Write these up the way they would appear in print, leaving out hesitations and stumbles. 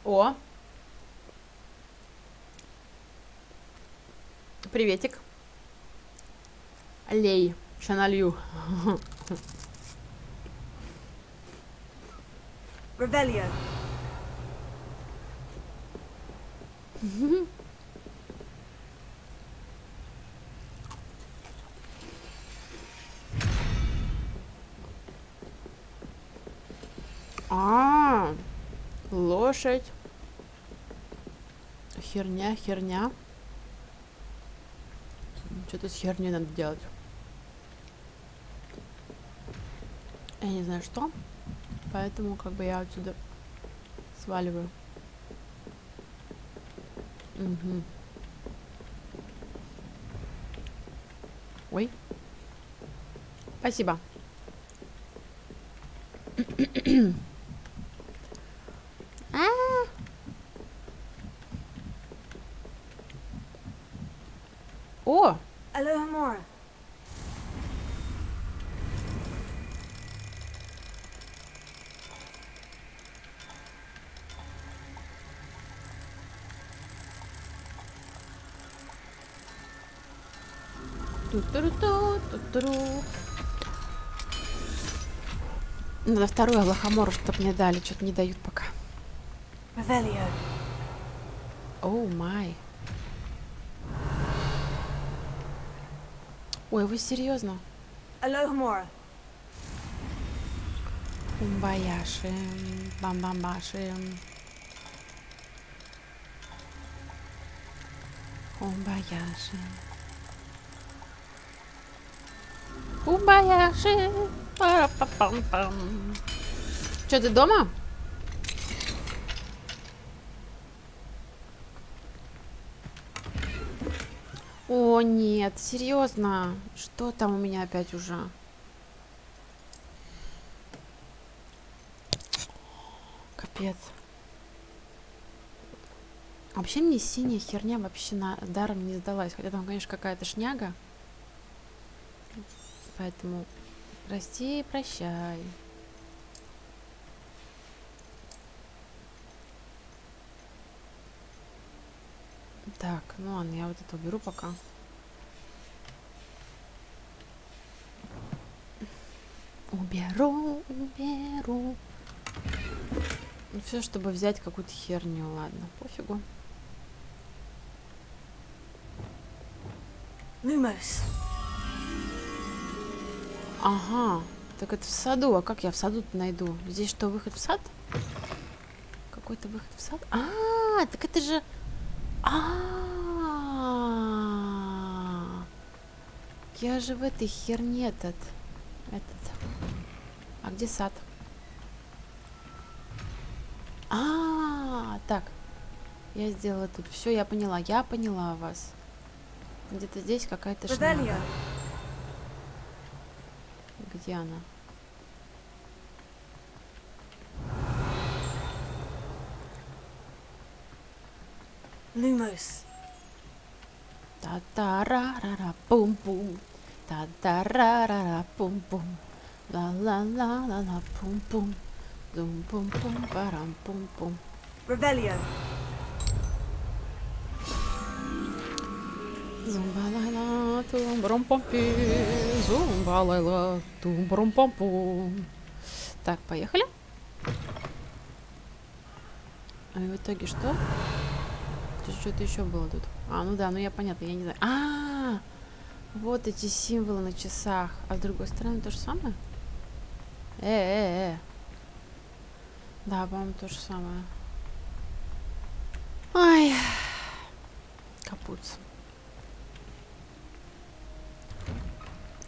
О, приветик. Лей, ща налью. Revelio. А, лошадь. Херня, херня. Что-то с херней надо делать. Я не знаю что. Поэтому как бы я отсюда сваливаю. Угу. Ой. Спасибо. А. О! Alohomora. Ту-туру-ту, ту-туру. Надо вторую Аллахомору, чтоб мне дали. Что-то не дают пока. Revelio. Оу май. Ой, вы серьезно? Alohomora. Умбаяшим, бам-бам-башим. Умбаяшим. Умбаяшим. Пара-па-пам-пам. Чё, ты дома? О, нет, серьезно. Что там у меня опять уже? Капец. Вообще мне синяя херня вообще даром не сдалась. Хотя там, конечно, какая-то шняга. Поэтому прости, прощай. Так, ну ладно, я вот это уберу пока. Уберу, уберу. Все, чтобы взять какую-то херню, ладно, пофигу. Lumos. Ага, так это в саду. А как я в саду-то найду? Здесь что, выход в сад? Какой-то выход в сад? А, так это же... Я же в этой херне этот. А где сад? Так. Я сделала тут. Все, я поняла вас. Где-то здесь какая-то шняга. Revelio. Где она? Lumos. Та-та-ра-ра-ра, пум-пум. Та-та-ра-ра-ра, пум-пум. Ла-ла-ла-ла-ла, пум-пум. Зум-пум-пум, парам-пум-пум. Revelio. Зумба-ла-ла, тум-брум-пум-пи. Зумба-ла-ла, тум-брум-пум-пум. Так, поехали. А в итоге что? Что-то еще было тут. Ну да, ну я понятно, я не знаю. Вот эти символы на часах. А с другой стороны то же самое? Да, по-моему, то же самое. Ай. Капуц.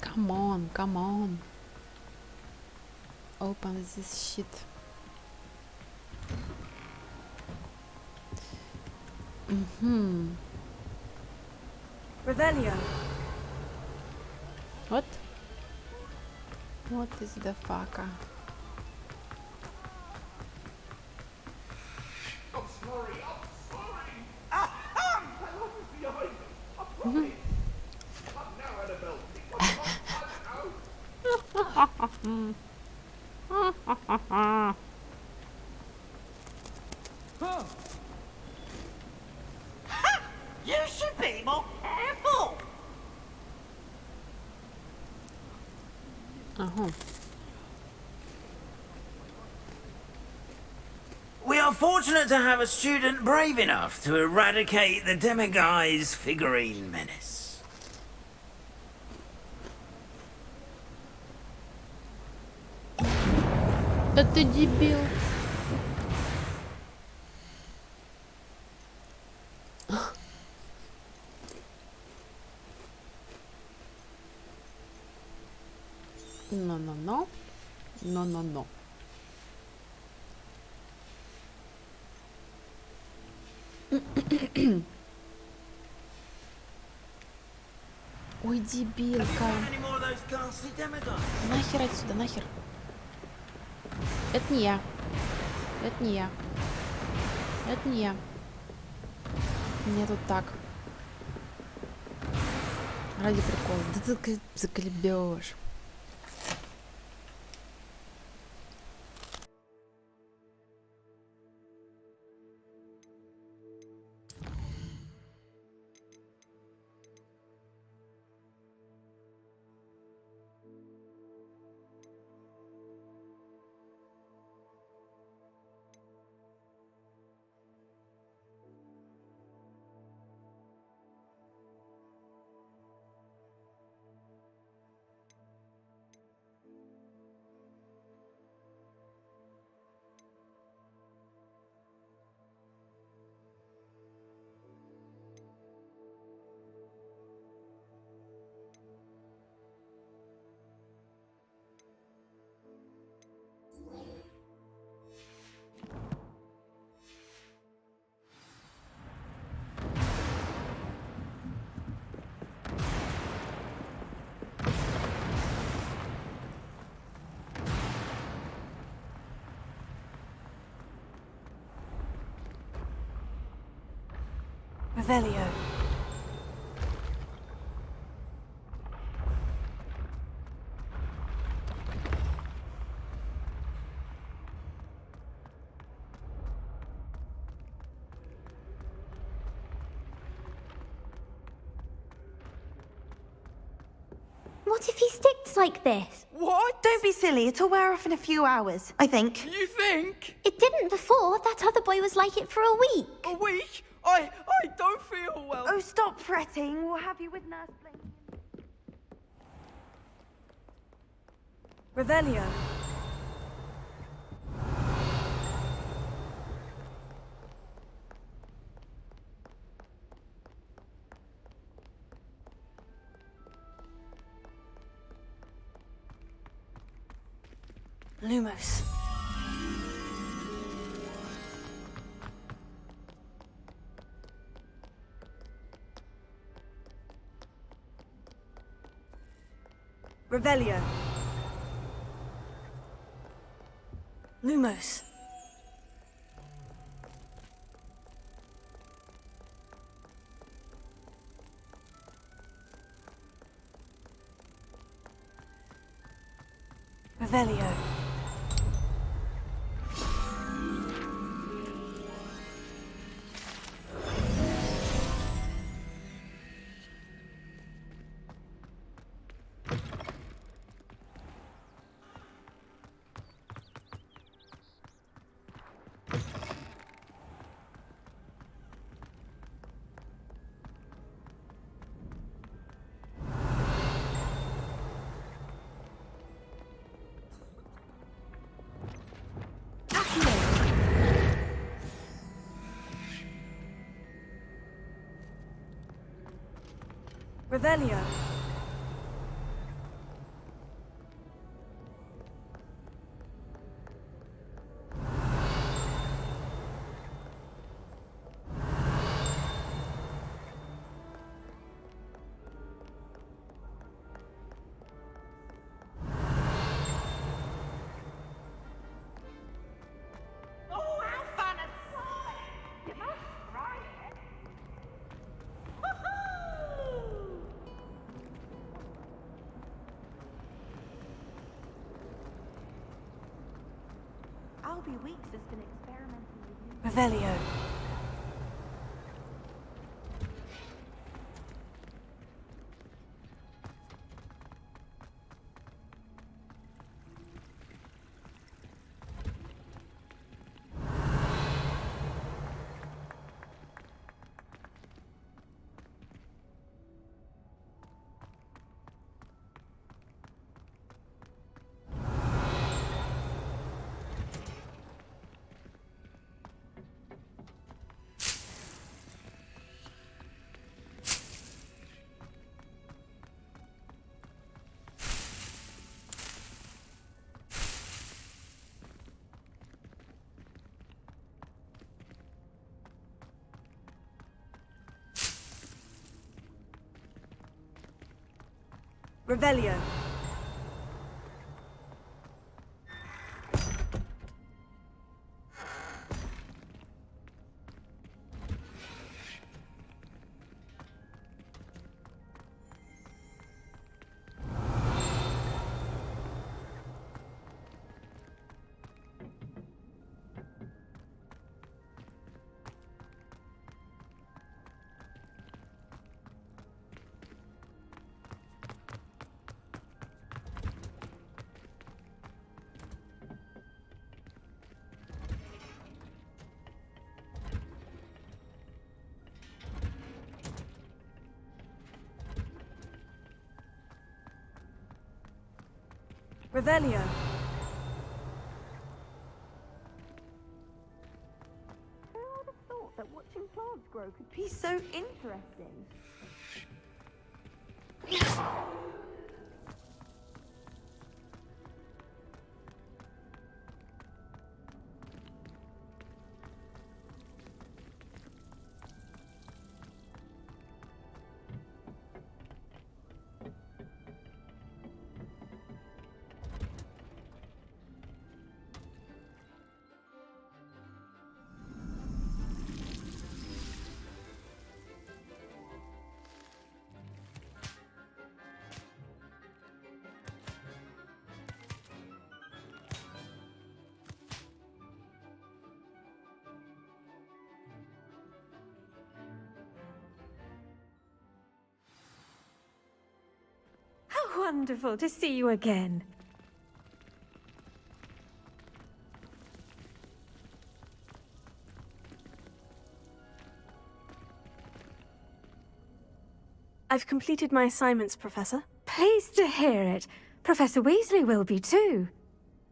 Come on, come on. Open this shit. Revelio. What? What is the fuck? I'm sorry. I love you behind me. I promise. I've now had a belt. Ага. We are fortunate to have a student brave enough to eradicate the Demiguise figurine menace. Да ты дебил. Но-но-но. Но-но-но. Ой, дебилка. Any more of those ghastly Demiguise? Нахер отсюда, нахер. Это не я. Это не я. Это не я. Мне тут так. Ради прикола. Да ты заколебешь. Revelio. What if he sticks like this? What? Don't be silly, it'll wear off in a few hours, I think. You think? It didn't before. That other boy was like it for a week. A week? I don't feel well. Oh, stop fretting. We'll have you with Nurse Blaney. Revelio. Lumos. Revelio. Lumos. Revelio. Revelio. Oh, how fun and fun! You must try it. Woohoo! Albie Weeks has been experimenting with Revelio. Revelio. Revelio. Who would have thought that watching plants grow could be so interesting? How wonderful to see you again. I've completed my assignments, Professor. Pleased to hear it. Professor Weasley will be too.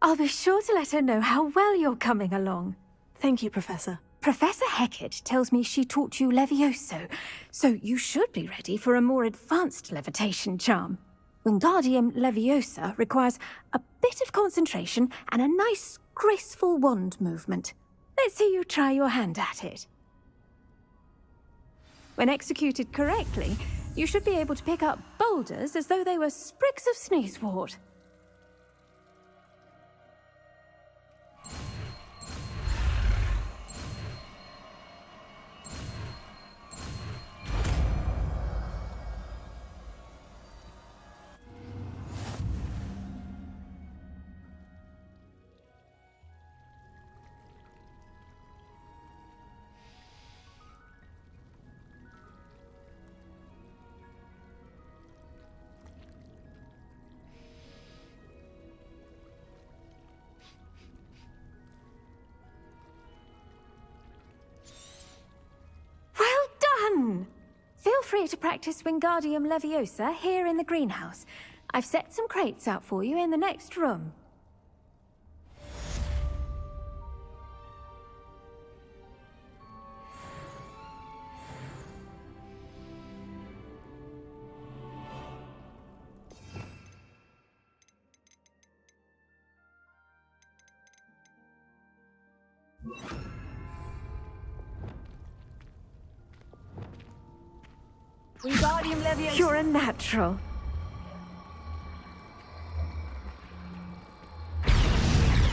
I'll be sure to let her know how well you're coming along. Thank you, Professor. Professor Hecat tells me she taught you Levioso, so you should be ready for a more advanced levitation charm. Wingardium Leviosa requires a bit of concentration and a nice, graceful wand movement. Let's see you try your hand at it. When executed correctly, you should be able to pick up boulders as though they were sprigs of sneezewort. Feel free to practice Wingardium Leviosa here in the greenhouse. I've set some crates out for you in the next room. Wingardium Leviosa. You're a natural.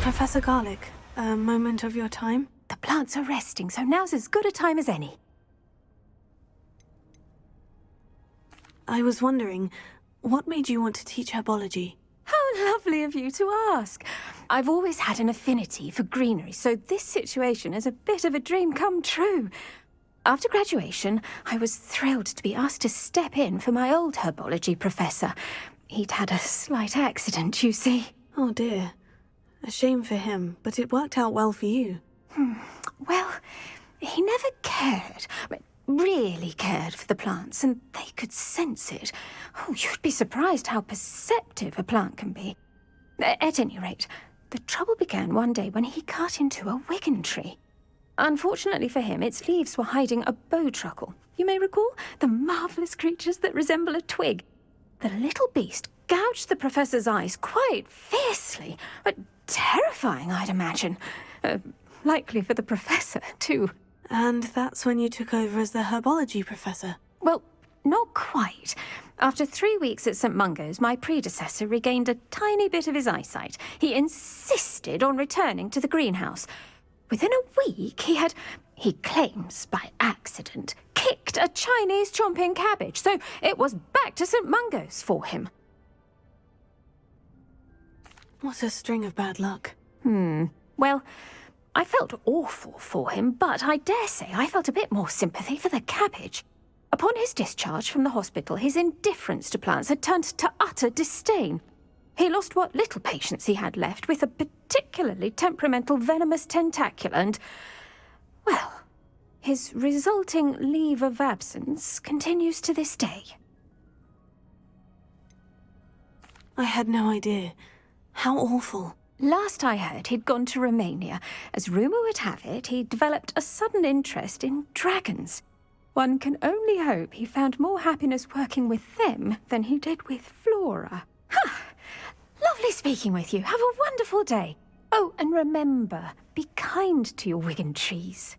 Professor Garlick, a moment of your time? The plants are resting, so now's as good a time as any. I was wondering, what made you want to teach herbology? How lovely of you to ask. I've always had an affinity for greenery, so this situation is a bit of a dream come true. After graduation, I was thrilled to be asked to step in for my old herbology professor. He'd had a slight accident, you see. Oh dear. A shame for him, but it worked out well for you. Well, he never cared, really cared for the plants, and they could sense it. Oh, you'd be surprised how perceptive a plant can be. At any rate, the trouble began one day when he cut into a Wigan tree. Unfortunately for him, its leaves were hiding a bowtruckle. You may recall the marvellous creatures that resemble a twig. The little beast gouged the professor's eyes quite fiercely, but terrifying, I'd imagine. Likely for the professor, too. And that's when you took over as the herbology professor? Well, not quite. After 3 weeks at St. Mungo's, my predecessor regained a tiny bit of his eyesight. He insisted on returning to the greenhouse. Within a week, he claims by accident, kicked a Chinese chomping cabbage, so it was back to St. Mungo's for him. What a string of bad luck. Well, I felt awful for him, but I dare say I felt a bit more sympathy for the cabbage. Upon his discharge from the hospital, his indifference to plants had turned to utter disdain. He lost what little patience he had left with a particularly temperamental venomous tentacula and, well, his resulting leave of absence continues to this day. I had no idea. How awful. Last I heard, he'd gone to Romania. As rumour would have it, he developed a sudden interest in dragons. One can only hope he found more happiness working with them than he did with Flora. Ha! Lovely speaking with you. Have a wonderful day. Oh, and remember, be kind to your Wigan trees.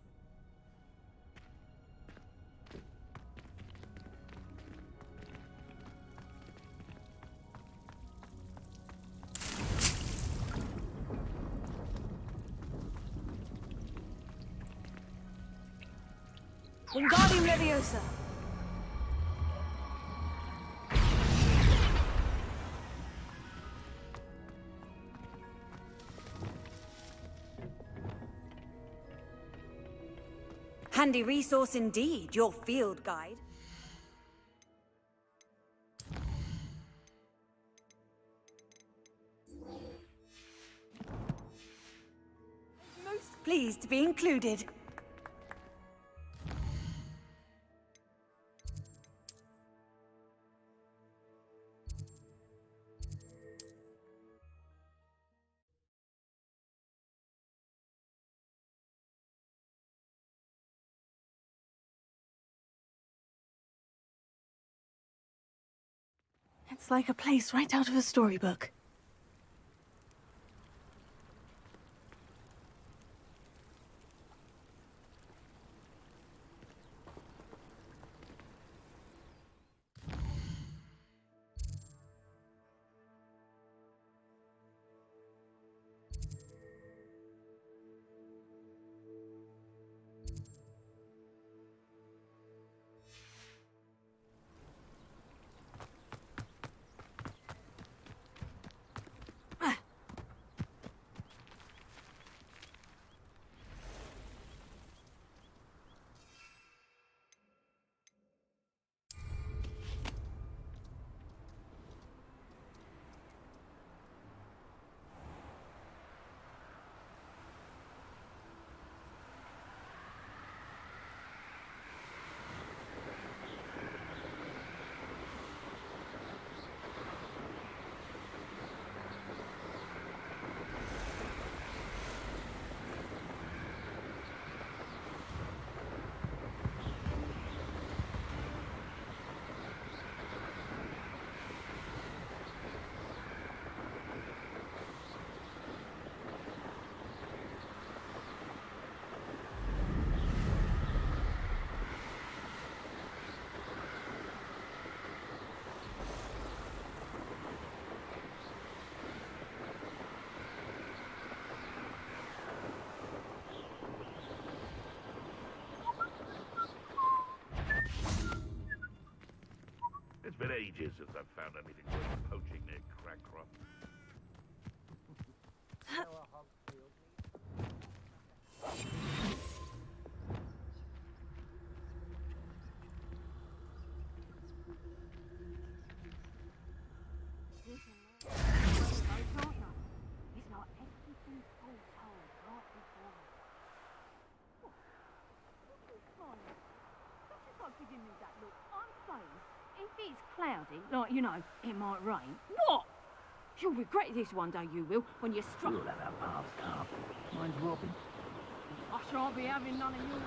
Wingardium Leviosa. Handy resource indeed, your field guide. Most pleased to be included. It's like a place right out of a storybook. It's been ages since I've found anything worth poaching near Crackcroft. If it's cloudy, like, you know, it might rain. What? You'll regret this one day, you will, when you're struck. You'll have a path car. Mine's Robin. I shan't be having none of yours.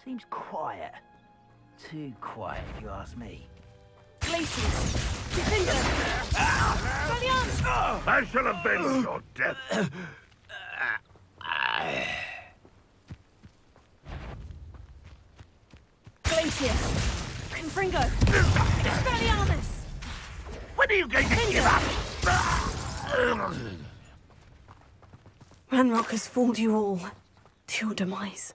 Seems quiet. Too quiet, if you ask me. Glaciers! Defender! Expelliarmus! I shall avenge your death. Glacius! Confringo! Expelliarmus! When are you going to give up? Ranrock has fooled you all to your demise.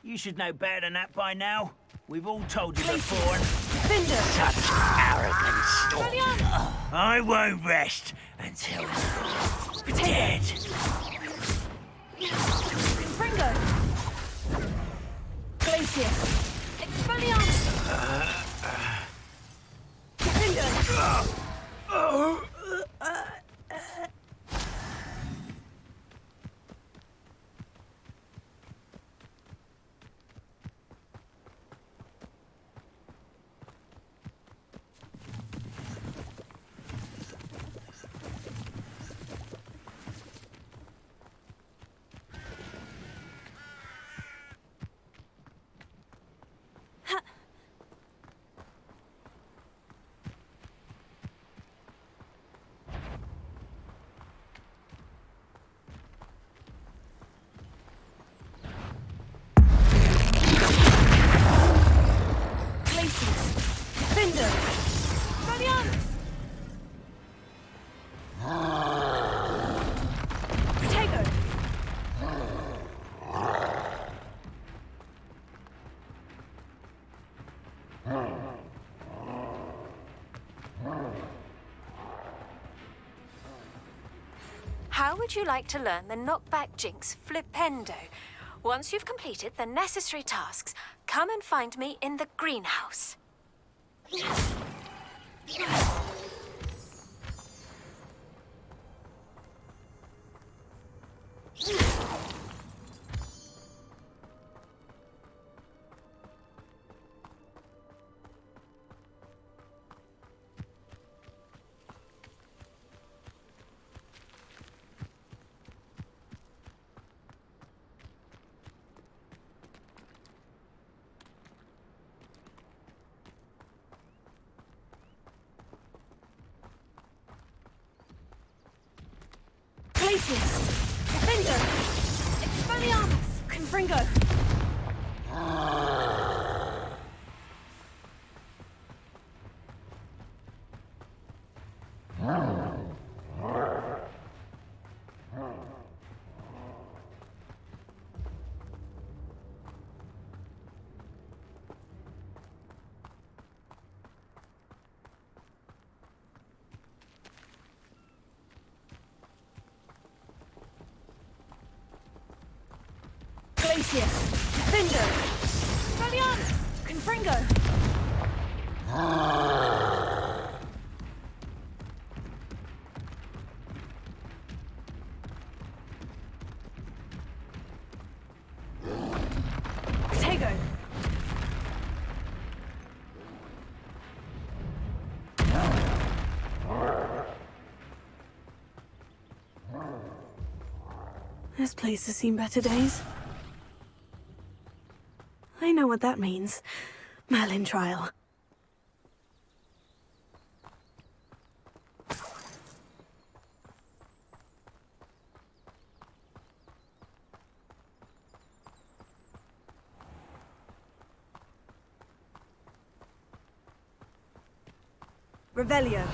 You should know better than that by now. We've all told you before. Defender! Such arrogance. I won't rest until you're dead. Confringo! Glacius! Expelliarmus! Defender! Defender! Expelliarmus! Protego! How would you like to learn the knockback jinx Flipendo? Once you've completed the necessary tasks, come and find me in the greenhouse. Glacius! Defender! Expelliarmus! Confringo! Glacius! Defender! Expelliarmus! Confringo! Protego! This place has seen better days. I know what that means. Merlin trial. Revelio!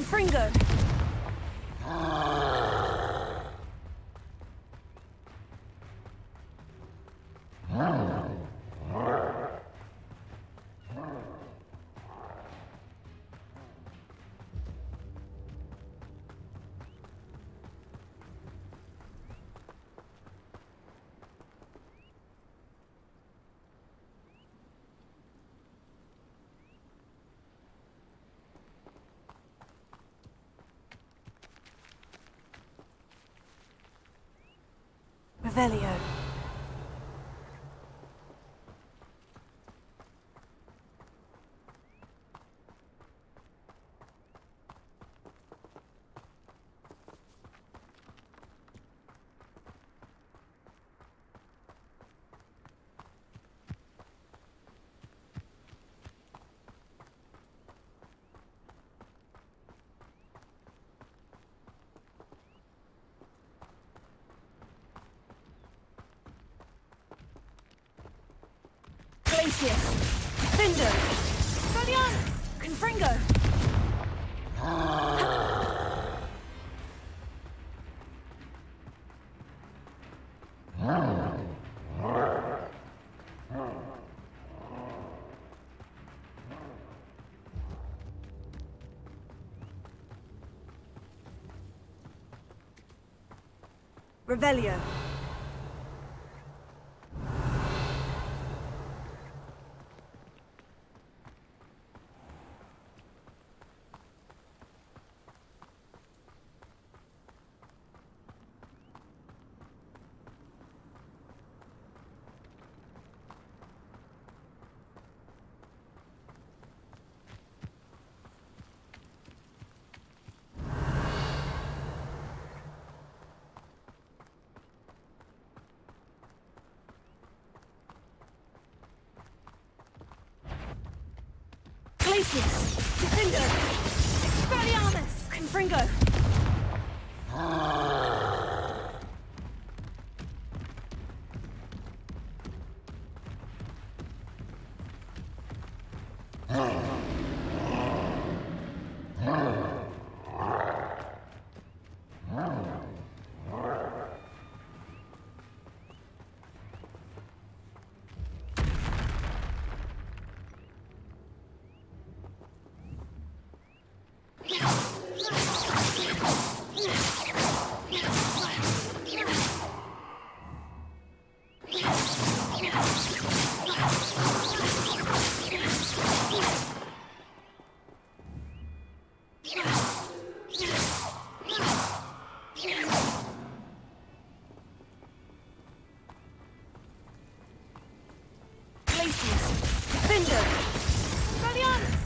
Confringo. Revelio. Glacius. Findo. Folianus. Confringo. Revelio. Glacius. Defendo. Expelliarmus. Confringo. Defender! Expelliarmus!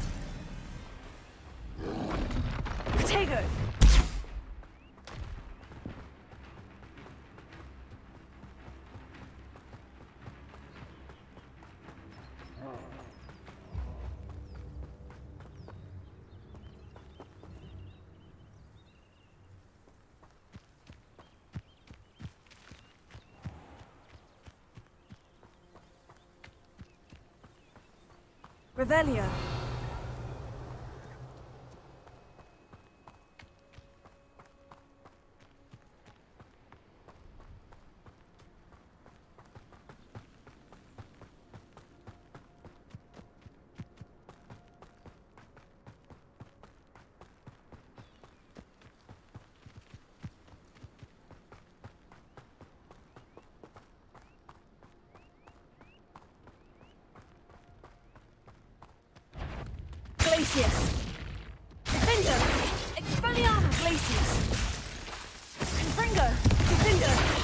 Potato! Revelio. Glacius! Defender! Expelliarmus! Glacius! Confringo! Defender!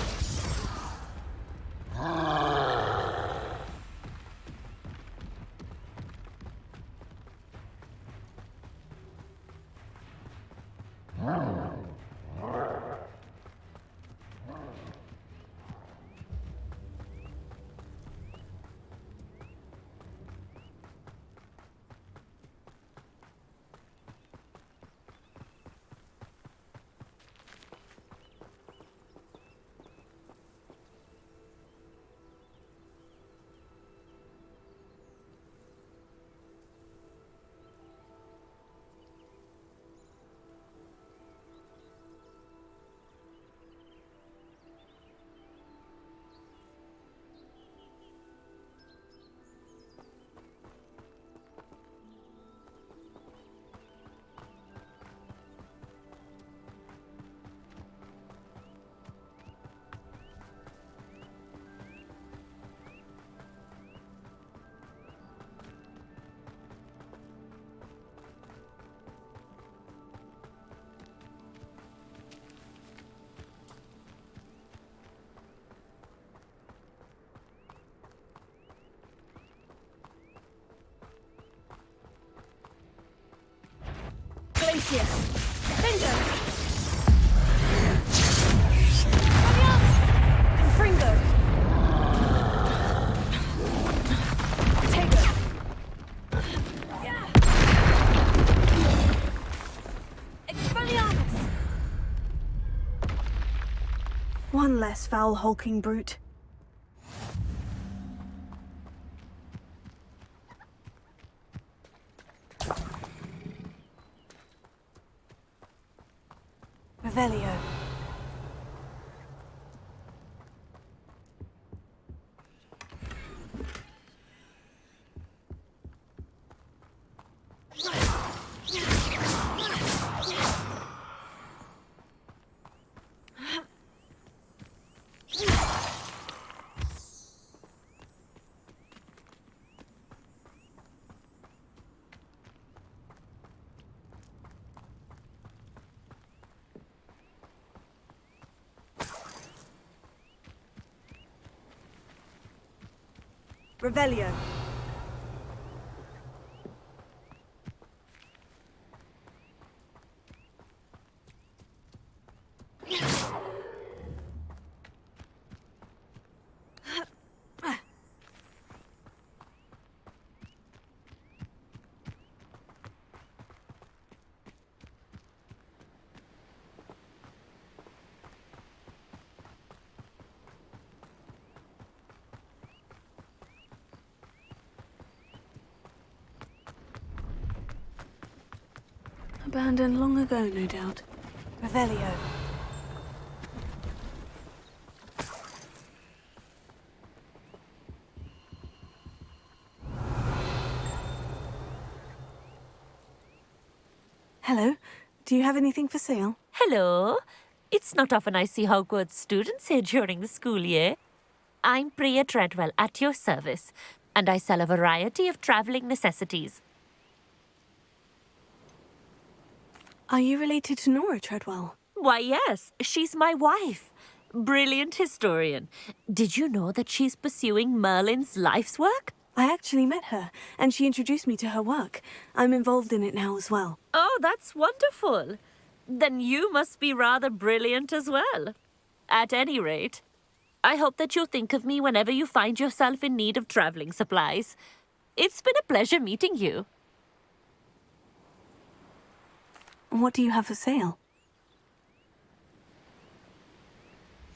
Lucius. Bingo. Confringo. Tego. Expelliarmus. One less foul hulking brute. Revelio. Revelio. Abandoned long ago, no doubt. Revelio. Hello. Do you have anything for sale? Hello. It's not often I see Hogwarts students here during the school year. I'm Priya Treadwell, at your service, and I sell a variety of travelling necessities. Are you related to Nora Treadwell? Why, yes, she's my wife. Brilliant historian. Did you know that she's pursuing Merlin's life's work? I actually met her, and she introduced me to her work. I'm involved in it now as well. Oh, that's wonderful. Then you must be rather brilliant as well. At any rate, I hope that you'll think of me whenever you find yourself in need of travelling supplies. It's been a pleasure meeting you. What do you have for sale?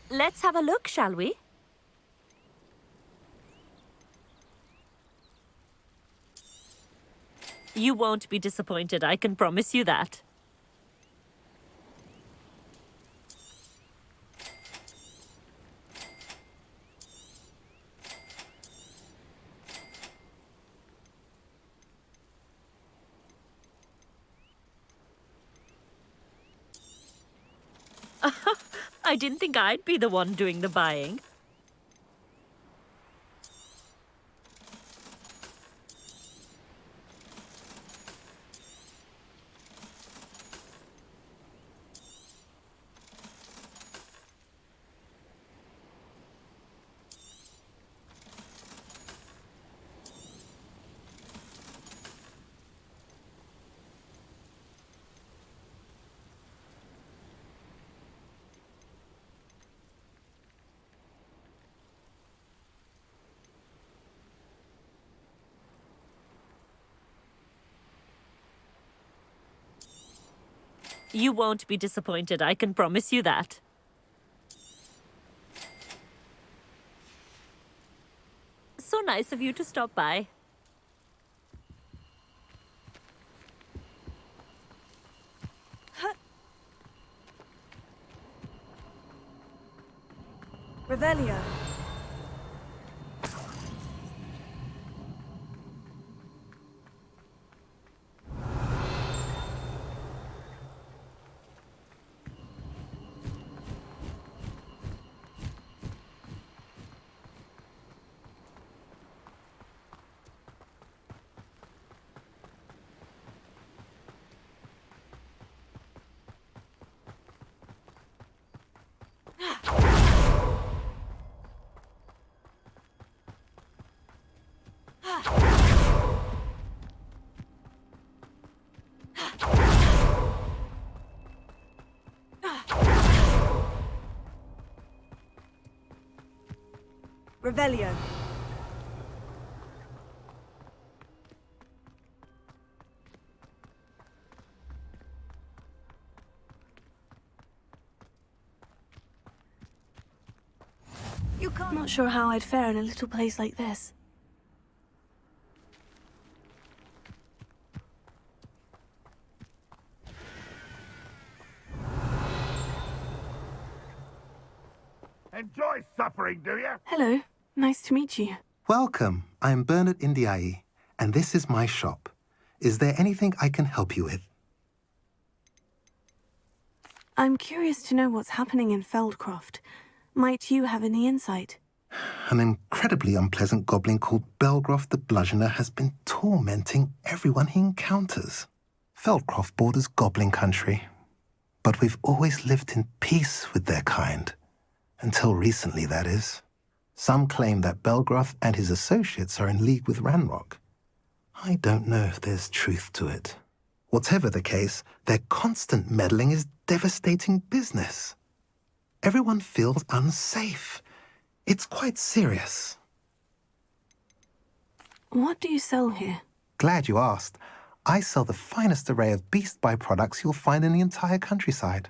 Let's have a look, shall we? You won't be disappointed, I can promise you that. I didn't think I'd be the one doing the buying. You won't be disappointed, I can promise you that. So nice of you to stop by. Revelio. Revelio. You can't. Not sure how I'd fare in a little place like this. Enjoy suffering, do you? Hello. Nice to meet you. Welcome. I'm Bernard Indiai, and this is my shop. Is there anything I can help you with? I'm curious to know what's happening in Feldcroft. Might you have any insight? An incredibly unpleasant goblin called Belgroth the Bludgeoner has been tormenting everyone he encounters. Feldcroft borders goblin country, but we've always lived in peace with their kind. Until recently, that is. Some claim that Belgroth and his associates are in league with Ranrock. I don't know if there's truth to it. Whatever the case, their constant meddling is devastating business. Everyone feels unsafe. It's quite serious. What do you sell here? Glad you asked. I sell the finest array of beast byproducts you'll find in the entire countryside.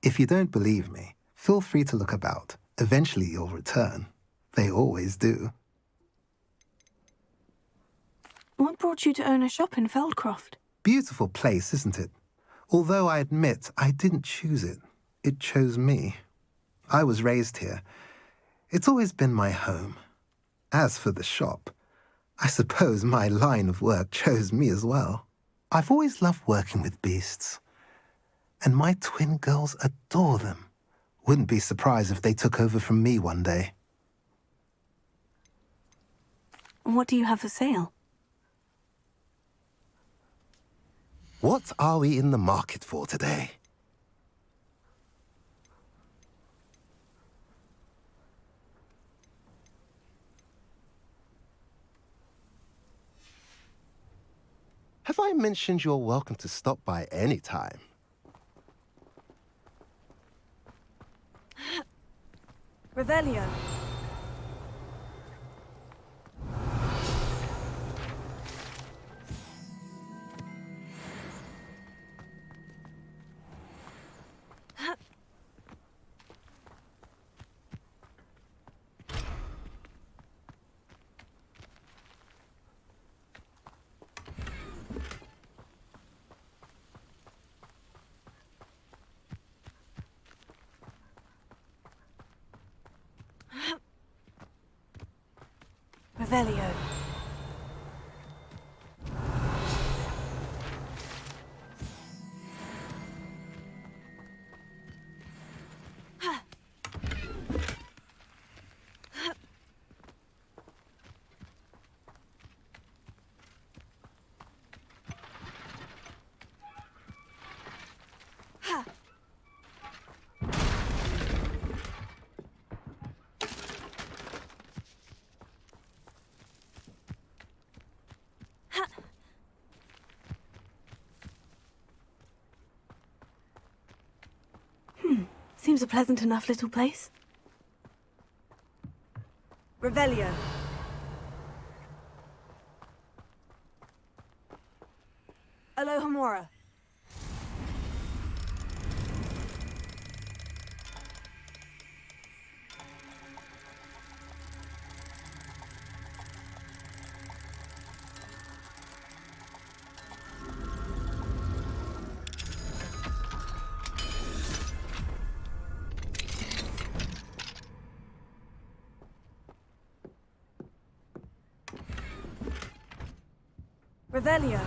If you don't believe me, feel free to look about. Eventually you'll return. They always do. What brought you to own a shop in Feldcroft? Beautiful place, isn't it? Although I admit I didn't choose it. It chose me. I was raised here. It's always been my home. As for the shop, I suppose my line of work chose me as well. I've always loved working with beasts. And my twin girls adore them. Wouldn't be surprised if they took over from me one day. What do you have for sale? What are we in the market for today? Have I mentioned you're welcome to stop by any time? Revelio. Revelio. Seems a pleasant enough little place. Revelio. Alohomora. Revelio.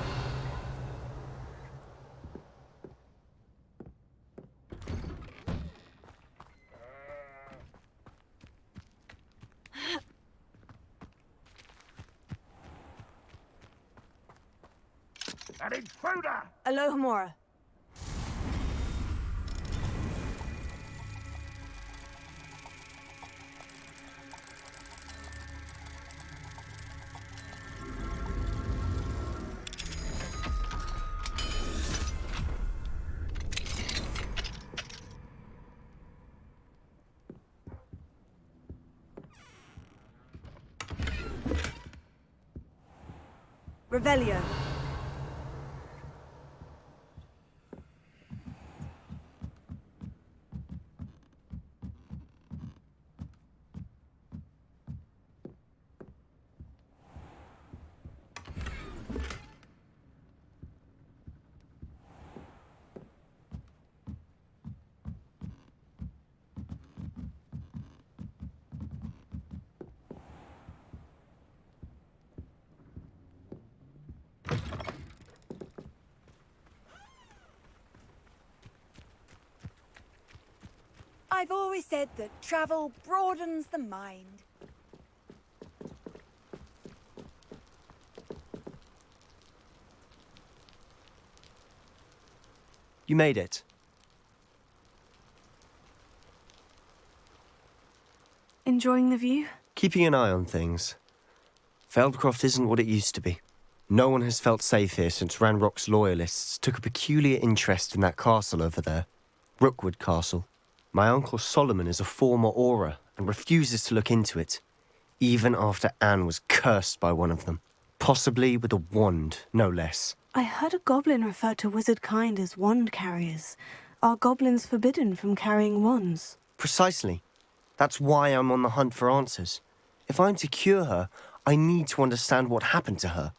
An intruder! Alohomora. Revelio. I've always said that travel broadens the mind. You made it. Enjoying the view? Keeping an eye on things. Feldcroft isn't what it used to be. No one has felt safe here since Ranrock's loyalists took a peculiar interest in that castle over there. Rookwood Castle. My uncle Solomon is a former Auror and refuses to look into it, even after Anne was cursed by one of them. Possibly with a wand, no less. I heard a goblin refer to wizard kind as wand carriers. Are goblins forbidden from carrying wands? Precisely. That's why I'm on the hunt for answers. If I'm to cure her, I need to understand what happened to her.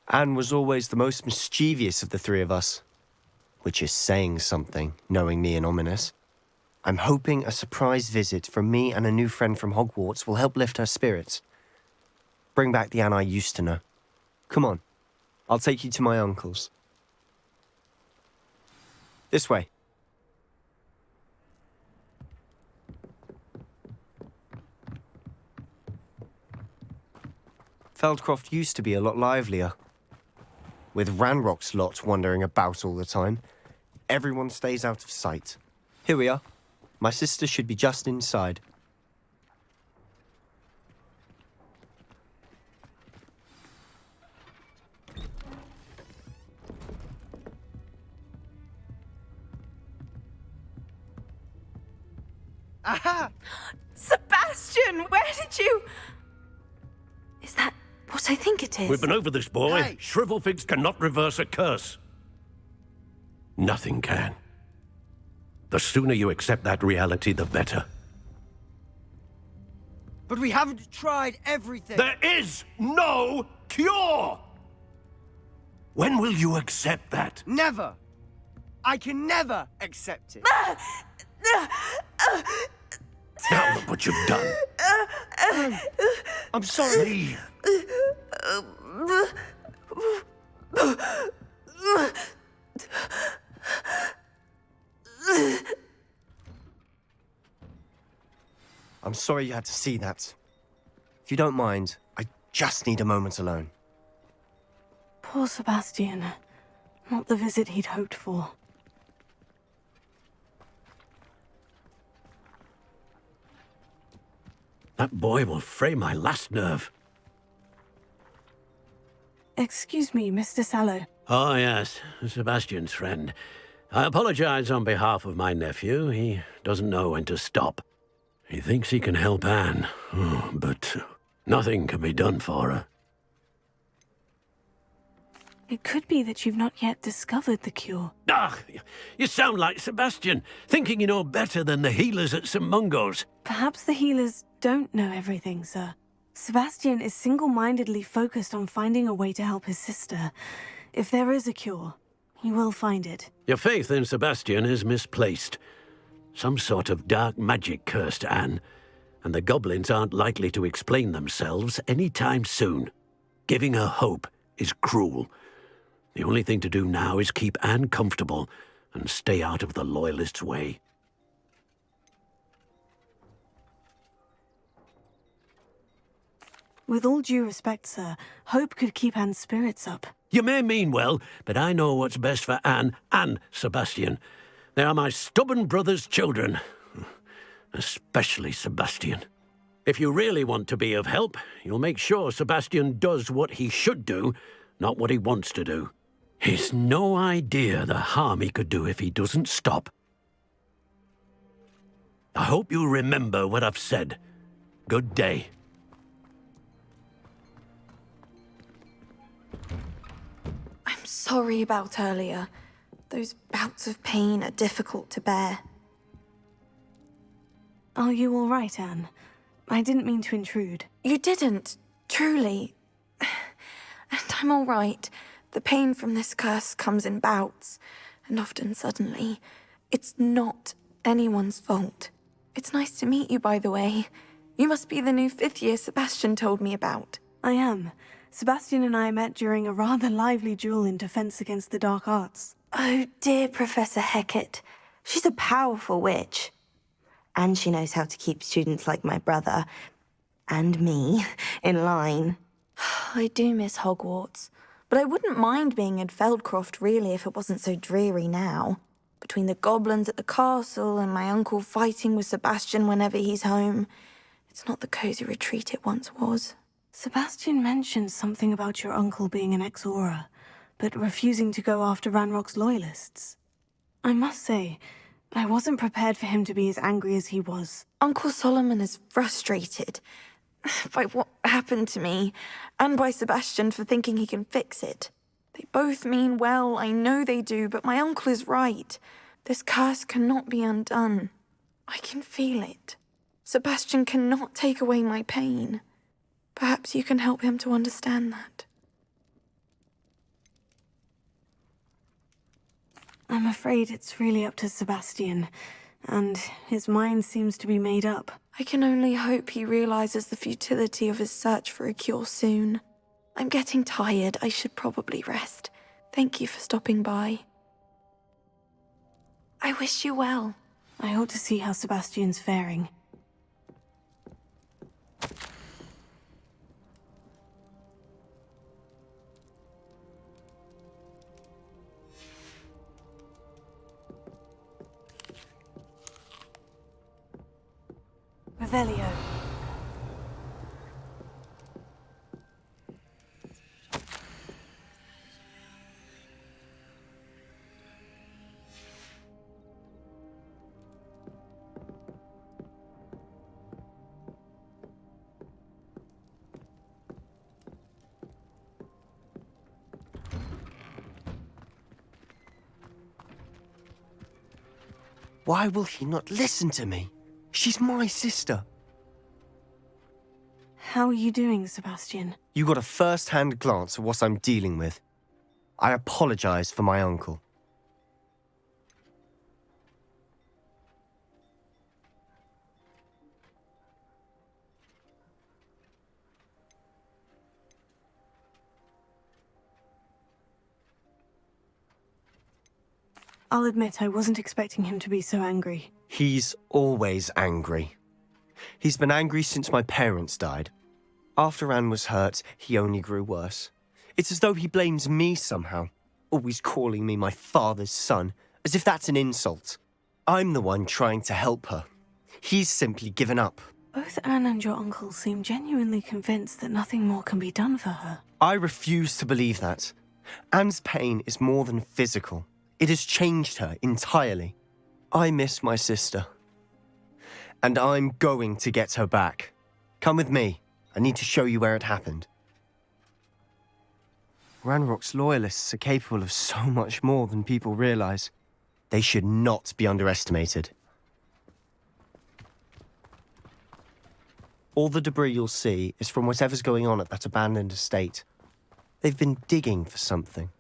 Anne was always the most mischievous of the three of us. Which is saying something, knowing me and Ominous. I'm hoping a surprise visit from me and a new friend from Hogwarts will help lift her spirits. Bring back the Anne I used to know. Come on, I'll take you to my uncle's. This way. Feldcroft used to be a lot livelier. With Ranrock's lot wandering about all the time, everyone stays out of sight. Here we are. My sister should be just inside. Aha! Sebastian, where did you... Is that what I think it is? We've been over this, boy. Hey. Shrivelfigs cannot reverse a curse. Nothing can. The sooner you accept that reality, the better. But we haven't tried everything. There is no cure! When will you accept that? Never. I can never accept it. Now look what you've done. I'm sorry. Leave. I'm sorry you had to see that. If you don't mind, I just need a moment alone. Poor Sebastian. Not the visit he'd hoped for. That boy will fray my last nerve. Excuse me, Mr. Sallow. Oh, yes, Sebastian's friend. I apologize on behalf of my nephew. He doesn't know when to stop. He thinks he can help Anne, but nothing can be done for her. It could be that you've not yet discovered the cure. Ah, you sound like Sebastian, thinking you know better than the healers at St. Mungo's. Perhaps the healers don't know everything, sir. Sebastian is single-mindedly focused on finding a way to help his sister. If there is a cure, he will find it. Your faith in Sebastian is misplaced. Some sort of dark magic cursed Anne, and the goblins aren't likely to explain themselves any time soon. Giving her hope is cruel. The only thing to do now is keep Anne comfortable and stay out of the Loyalists' way. With all due respect, sir, hope could keep Anne's spirits up. You may mean well, but I know what's best for Anne and Sebastian. They are my stubborn brother's children. Especially Sebastian. If you really want to be of help, you'll make sure Sebastian does what he should do, not what he wants to do. He's no idea the harm he could do if he doesn't stop. I hope you remember what I've said. Good day. sorry about earlier. Those bouts of pain are difficult to bear. Are you all right, Anne? I didn't mean to intrude. You didn't, truly. And I'm all right. The pain from this curse comes in bouts, and often suddenly. It's not anyone's fault. It's nice to meet you, by the way. You must be the new 5th year Sebastian told me about. I am. Sebastian and I met during a rather lively duel in defense against the dark arts. Oh, dear Professor Hecat. She's a powerful witch. And she knows how to keep students like my brother, and me, in line. I do miss Hogwarts, but I wouldn't mind being in Feldcroft, really, if it wasn't so dreary now. Between the goblins at the castle and my uncle fighting with Sebastian whenever he's home, it's not the cosy retreat it once was. Sebastian mentioned something about your uncle being an ex-Auror, but refusing to go after Ranrock's loyalists. I must say, I wasn't prepared for him to be as angry as he was. Uncle Solomon is frustrated by what happened to me, and by Sebastian for thinking he can fix it. They both mean well, I know they do, but my uncle is right. This curse cannot be undone. I can feel it. Sebastian cannot take away my pain. Perhaps you can help him to understand that. I'm afraid it's really up to Sebastian, and his mind seems to be made up. I can only hope he realizes the futility of his search for a cure soon. I'm getting tired. I should probably rest. Thank you for stopping by. I wish you well. I ought to see how Sebastian's faring. Revelio. Why will he not listen to me? She's my sister. How are you doing, Sebastian? You got a first-hand glance at what I'm dealing with. I apologize for my uncle. I'll admit I wasn't expecting him to be so angry. He's always angry. He's been angry since my parents died. After Anne was hurt, he only grew worse. It's as though he blames me somehow, always calling me my father's son, as if that's an insult. I'm the one trying to help her. He's simply given up. Both Anne and your uncle seem genuinely convinced that nothing more can be done for her. I refuse to believe that. Anne's pain is more than physical. It has changed her entirely. I miss my sister. And I'm going to get her back. Come with me. I need to show you where it happened. Ranrock's loyalists are capable of so much more than people realize. They should not be underestimated. All the debris you'll see is from whatever's going on at that abandoned estate. They've been digging for something.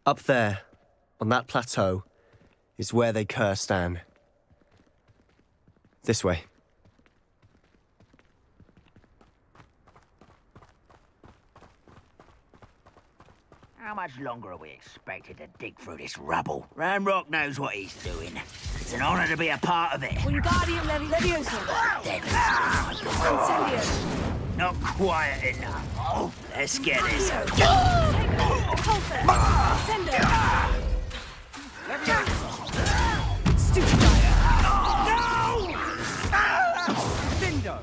Up there, on that plateau, is where they cursed Anne. This way. How much longer are we expected to dig through this rubble? Ranrock knows what he's doing. It's an honor to be a part of it. Wingardium Leviosa. Dead. Incendio. Not quiet enough. Let's get this over. Repulsor. Ascendo. Stupid No! Vindo.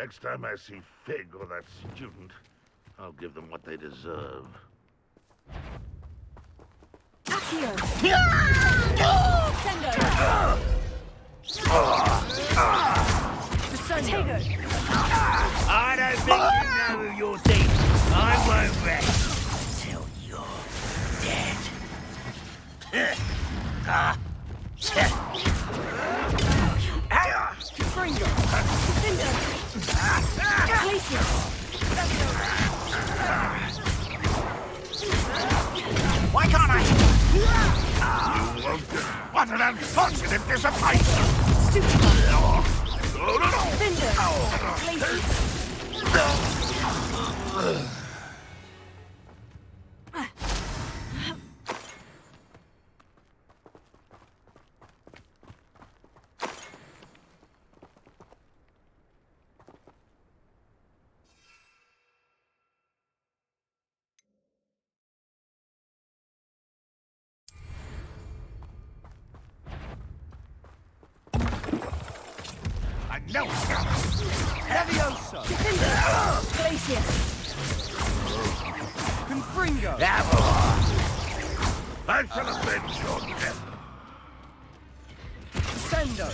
Next time I see Fig or that student, I'll give them what they deserve. Accio! Sendo! I don't think you know who you're dealing. I won't rest till you're dead. Fringo! Why can't I? You won't. What an unfortunate disappointment! I know it's coming. Levioso! Glacius! Confringo! I shall avenge your death. Sendo!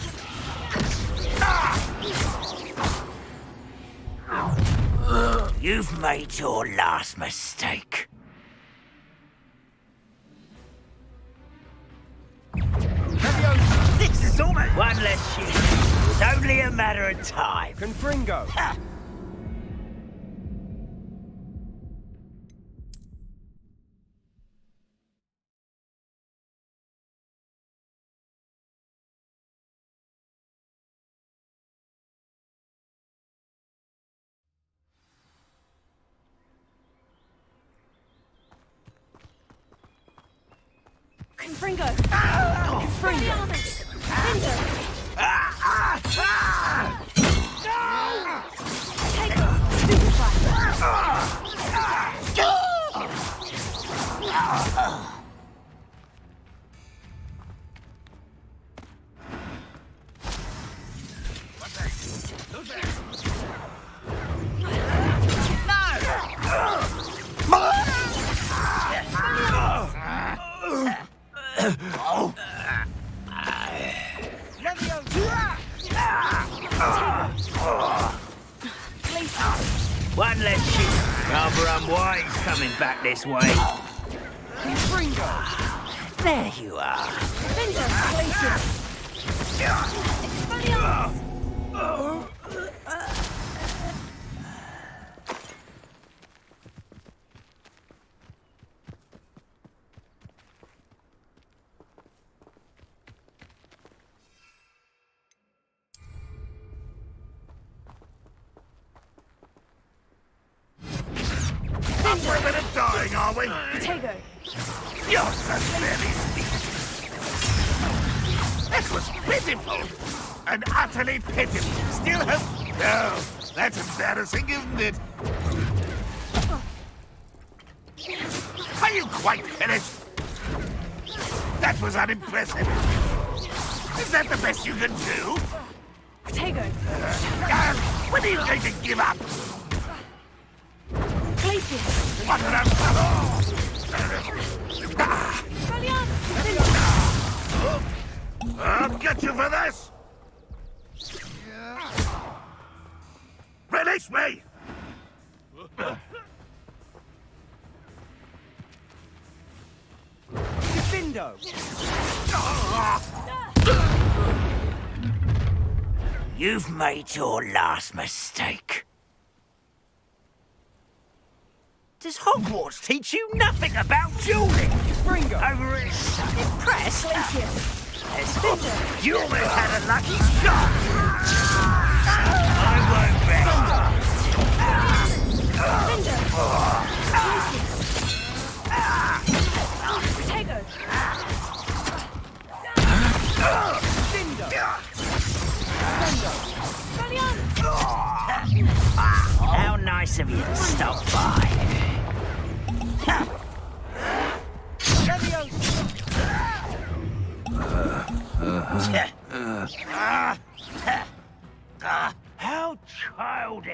You've made your last mistake. This is almost one less shit. It's only a matter of time. Confringo! Confringo! Confringo! One less shit. Rather unwise coming back this way. There you are. We're a bit of dying, are we? Tego! You're so very That was pitiful! And utterly pitiful! Still hope? No, that's embarrassing, isn't it? Are you quite finished? That was unimpressive. Is that the best you can do? Tego! When are you going to give up? Glacius! What an I'll get you for this! Release me! Defindo! You've made your last mistake. Does Hogwarts teach you nothing about dueling? Ringo! Over at Summit Press? Glacius! You almost had a lucky shot! I won't rest! Tego! How nice of you to stop by. How childish.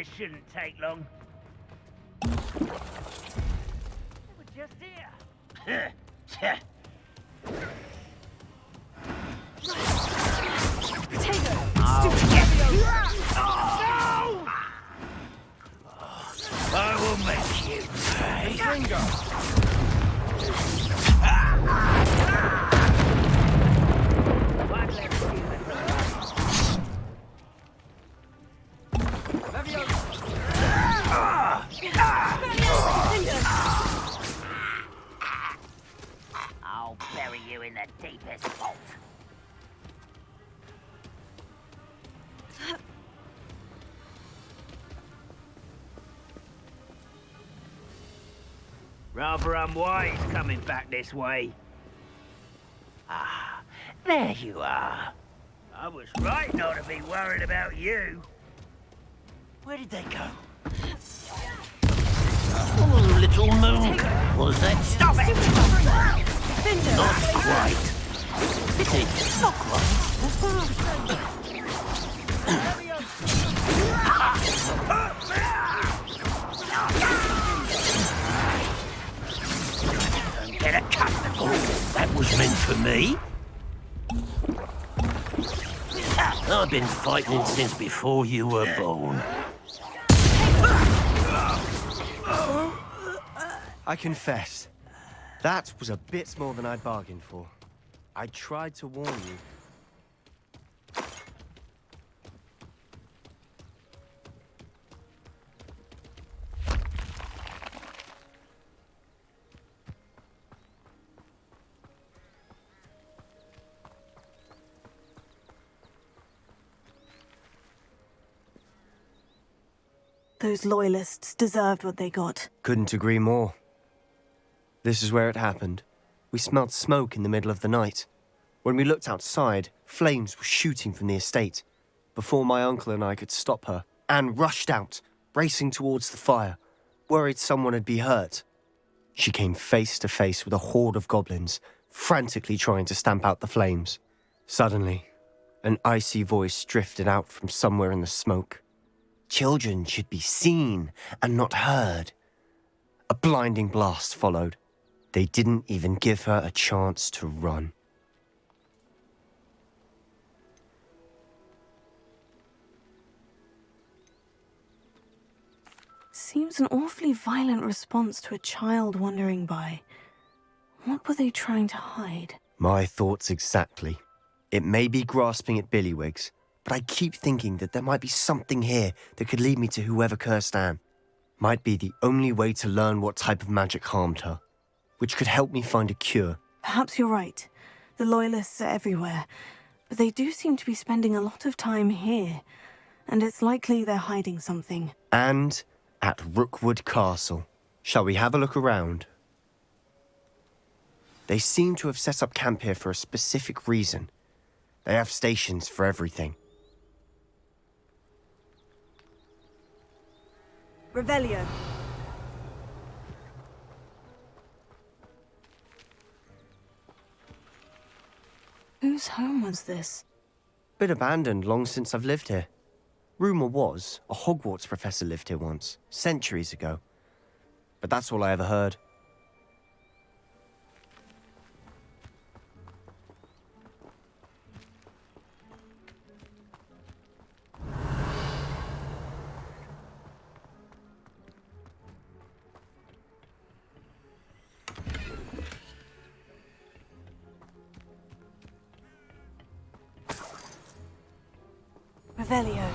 This shouldn't take long. They were just here. I will make you pay. I'll bury you in the deepest vault. Rather unwise coming back this way. Ah, there you are. I was right not to be worried about you. Where did they go? Oh, little moon. Was that? Stop it! Not quite. It's not quite. Get a cut. Oh, that was meant for me. I've been fighting since before you were born. I confess, that was a bit more than I'd bargained for. I tried to warn you. Those loyalists deserved what they got. Couldn't agree more. This is where it happened. We smelled smoke in the middle of the night. When we looked outside, flames were shooting from the estate. Before my uncle and I could stop her, Anne rushed out, racing towards the fire, worried someone had been hurt. She came face to face with a horde of goblins, frantically trying to stamp out the flames. Suddenly, an icy voice drifted out from somewhere in the smoke. Children should be seen and not heard. A blinding blast followed. They didn't even give her a chance to run. Seems an awfully violent response to a child wandering by. What were they trying to hide? My thoughts exactly. It may be grasping at Billywigs, but I keep thinking that there might be something here that could lead me to whoever cursed Anne. Might be the only way to learn what type of magic harmed her, which could help me find a cure. Perhaps you're right. The Loyalists are everywhere, but they do seem to be spending a lot of time here, and it's likely they're hiding something. And at Rookwood Castle. Shall we have a look around? They seem to have set up camp here for a specific reason. They have stations for everything. Revelio. Whose home was this? Been abandoned long since I've lived here. Rumour was a Hogwarts professor lived here once, centuries ago. But that's all I ever heard. Revelio.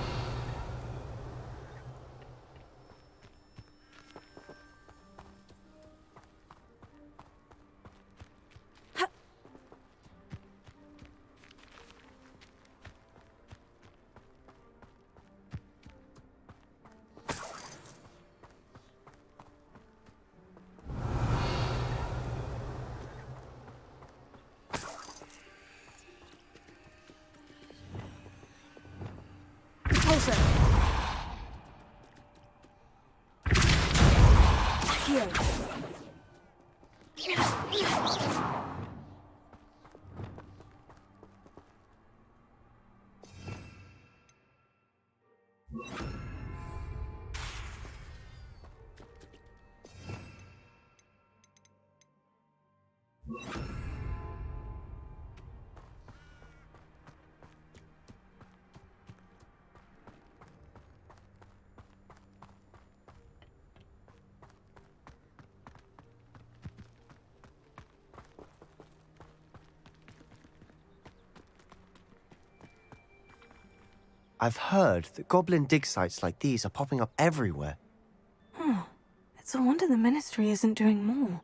I've heard that goblin dig sites like these are popping up everywhere. It's a wonder the Ministry isn't doing more.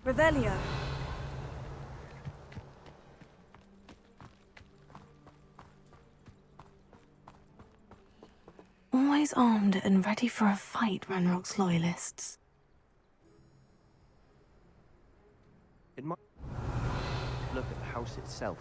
Revelio. Always armed and ready for a fight, Ranrock's loyalists. It might look at the house itself.